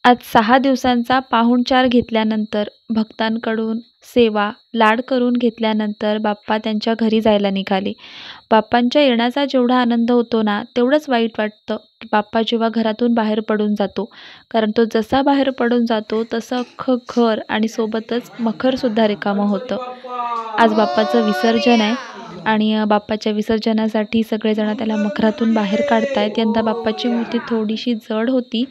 आज 6 दिवसांचा पाहुणचार घेतल्यानंतर, भक्तांकडून सेवा, लाड करून घेतल्यानंतर बाप्पा त्यांच्या घरी जायला निघाले. बाप्पांच्या येण्याचा जेवढा आनंद होतो ना, तेवढंच वाईट वाटतं की बाप्पा जेव्हा घरातून बाहेर पडून जातो. कारण तो जसा बाहेर पडून जातो, तसं अख्खं घर आणि सोबतच मखरसुद्धा रिकामं होतं. आज बाप्पाचं विसर्जन आहे आणि बाप्पाच्या विसर्जनासाठी सगळेजण त्याला मखरातून बाहेर काढतायत. यंदा बाप्पाची मूर्ती थोडीशी जड होती,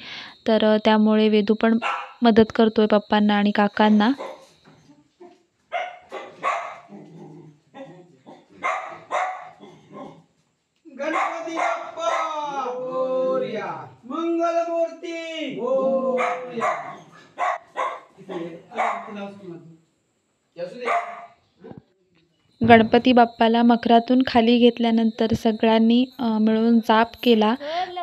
तर त्यामुळे वेदू पण मदत करतोय पप्पांना आणि काकांना. गणपती बाप्पा मोरया, मंगलमूर्ती मोरया. गणपती बाप्पाला मखरातून खाली घेतल्यानंतर सगळ्यांनी मिळून जाप केला.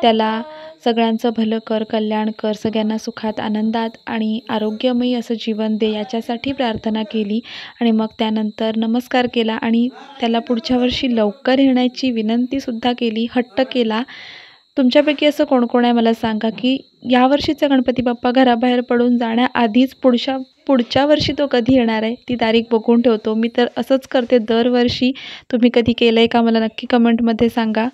त्याला सगळ्यांचं भलं कर, कल्याण कर, सगळ्यांना सुखात, आनंदात आणि आरोग्यमयी असं जीवन दे याच्यासाठी प्रार्थना केली. आणि मग त्यानंतर नमस्कार केला आणि त्याला पुढच्या वर्षी लवकर येण्याची विनंतीसुद्धा केली, हट्ट केला. तुमच्यापैकी असं कोण कोण आहे मला सांगा की यावर्षीचा गणपती बाप्पा घराबाहेर पडून जाण्याआधीच पुढच्या वर्षी तो कधी येणार आहे ती तारीख बघून ठेवतो. मी तर असंच करते दरवर्षी. तुम्ही कधी केलं आहे का मला नक्की कमेंटमध्ये सांगा.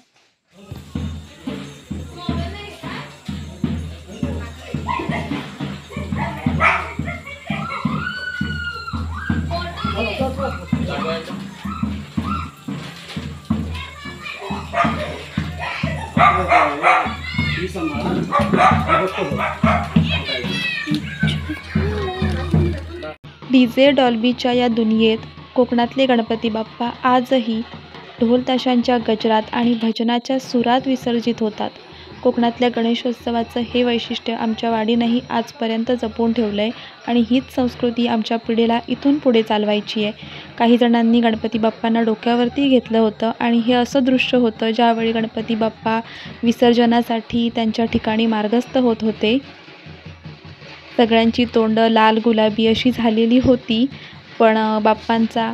डीजे डॉल्बीच्या या दुनियेत कोकणातले गणपती बाप्पा आजही ढोल ताशांच्या गजरात आणि भजनाच्या सुरात विसर्जित होतात. कोकणातल्या गणेशोत्सवाचं हे वैशिष्ट्य आमच्या वाडीनेही आजपर्यंत जपून ठेवलं आहे आणि हीच संस्कृती आमच्या पिढीला इथून पुढे चालवायची आहे. काही जणांनी गणपती बाप्पांना डोक्यावरती घेतलं होतं आणि हे असं दृश्य होतं ज्यावेळी गणपती बाप्पा विसर्जनासाठी त्यांच्या ठिकाणी मार्गस्थ होत होते. सगळ्यांची तोंडं लाल गुलाबी अशी झालेली होती, पण बाप्पांचा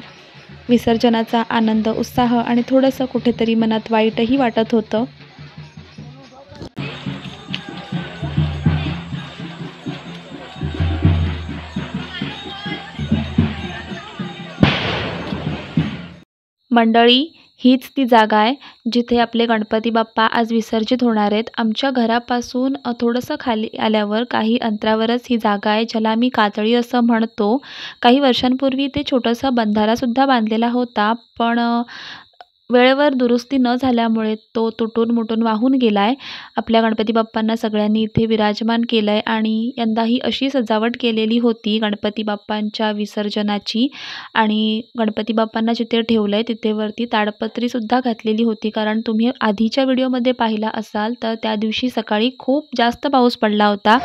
विसर्जनाचा आनंद, उत्साह आणि थोडंसं कुठेतरी मनात वाईटही वाटत होतं. मंडळी, हीच ती जागा आहे जिथे आपले गणपती बाप्पा आज विसर्जित होणार आहेत. आमच्या घरापासून थोडंसं खाली आल्यावर काही अंतरावरच ही जागा आहे, ज्याला आम्ही कातळी असं म्हणतो. काही वर्षांपूर्वी ते छोटासा बंधारासुद्धा बांधलेला होता, पण वेळेवर दुरुस्ती न झाल्यामुळे तो तुटून मुटून वाहून गेला आहे. आपल्या गणपती बाप्पांना सगळ्यांनी इथे विराजमान केलं आहे आणि यंदाही अशी सजावट केलेली होती गणपती बाप्पांच्या विसर्जनाची. आणि गणपती बाप्पांना जिथे ठेवलं आहे तिथे वरती ताडपत्रीसुद्धा घातलेली होती, कारण तुम्ही आधीच्या व्हिडिओमध्ये पाहिला असाल तर त्या दिवशी सकाळी खूप जास्त पाऊस पडला होता.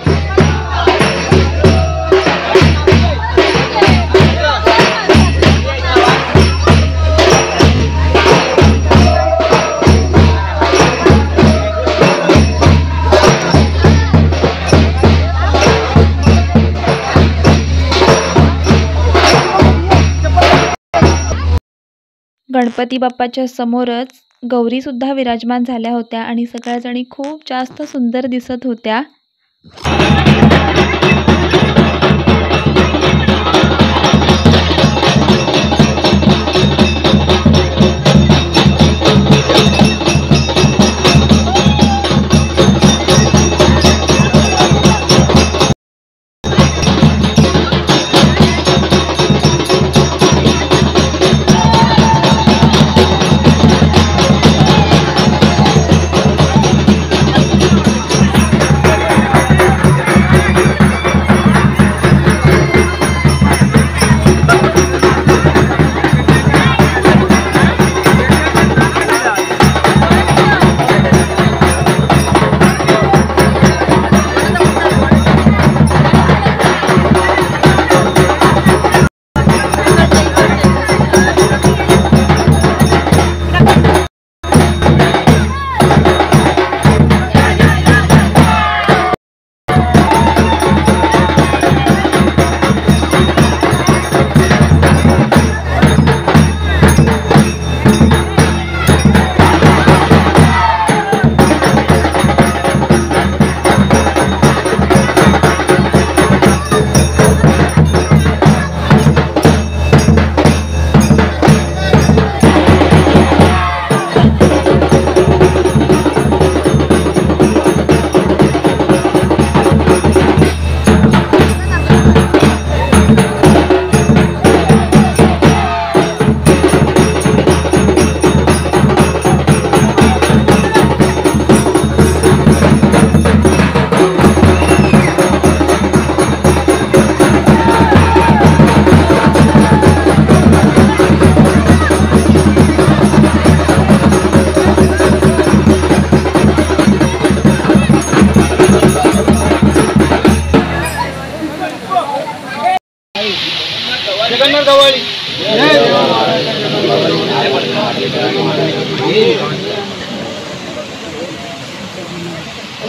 गणपती बाप्पाच्या समोरच गौरीसुद्धा विराजमान झाल्या होत्या आणि सगळ्याजणी खूप जास्त सुंदर दिसत होत्या.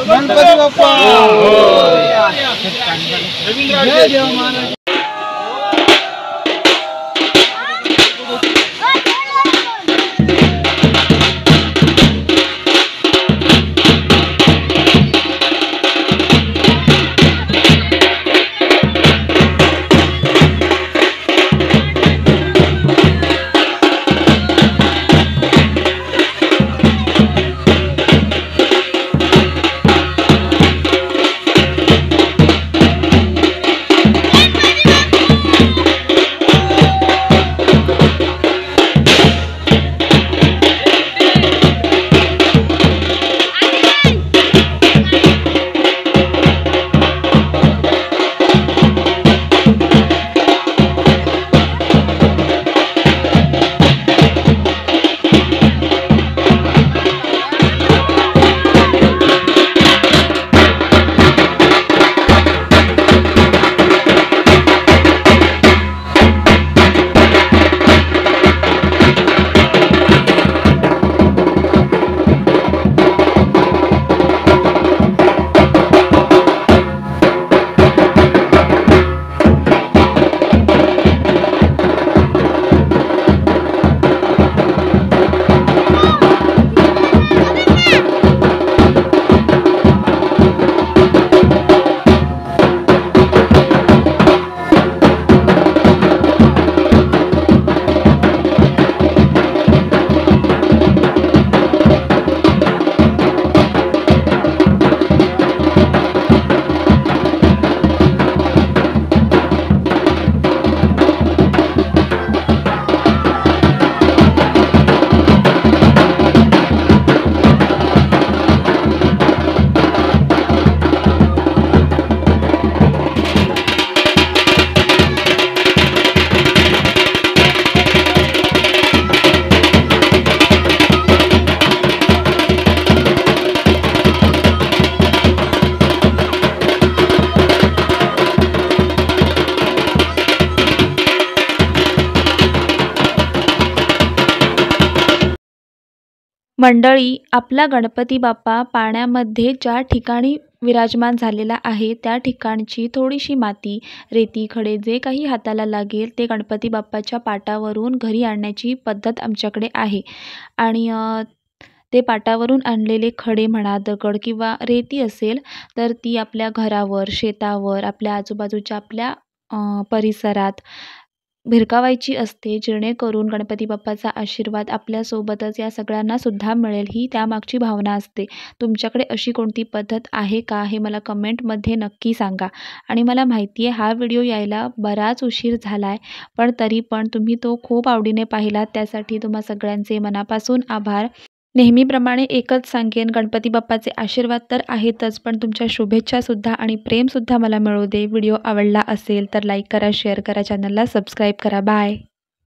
गणपती बाप्पा जय देव महाराज. मंडळी, आपला गणपती बाप्पा पाण्यामध्ये ज्या ठिकाणी विराजमान झालेला आहे त्या ठिकाणची थोडीशी माती, रेती, खडे जे काही हाताला लागेल ते गणपती बाप्पाच्या पाटावरून घरी आणण्याची पद्धत आमच्याकडे आहे. आणि ते पाटावरून आणलेले खडे म्हणा, दगड किंवा रेती असेल तर ती आपल्या घरावर, शेतावर, आपल्या आजूबाजूच्या आपल्या परिसरात भिरकावायची असते, जेणेकरून गणपती बाप्पाचा आशीर्वाद आपल्यासोबतच या सगळ्यांना सुद्धा मिळेल, ही त्यामागची भावना असते. तुमच्याकडे अशी कोणती पद्धत आहे का, हे मला कमेंटमध्ये नक्की सांगा. आणि मला माहिती आहे हा व्हिडिओ यायला बराच उशीर झाला आहे, पण तरी पण तुम्ही तो खूप आवडीने पाहिलात, त्यासाठी तुम्हा सगळ्यांचे मनापासून आभार. नेहमीप्रमाणे एकच सांगेन, गणपती बाप्पाचे आशीर्वाद तर आहेतच, पण तुमच्या शुभेच्छासुद्धा आणि प्रेमसुद्धा मला मिळू दे. व्हिडिओ आवडला असेल तर लाईक करा, शेअर करा, चॅनलला सबस्क्राईब करा. बाय.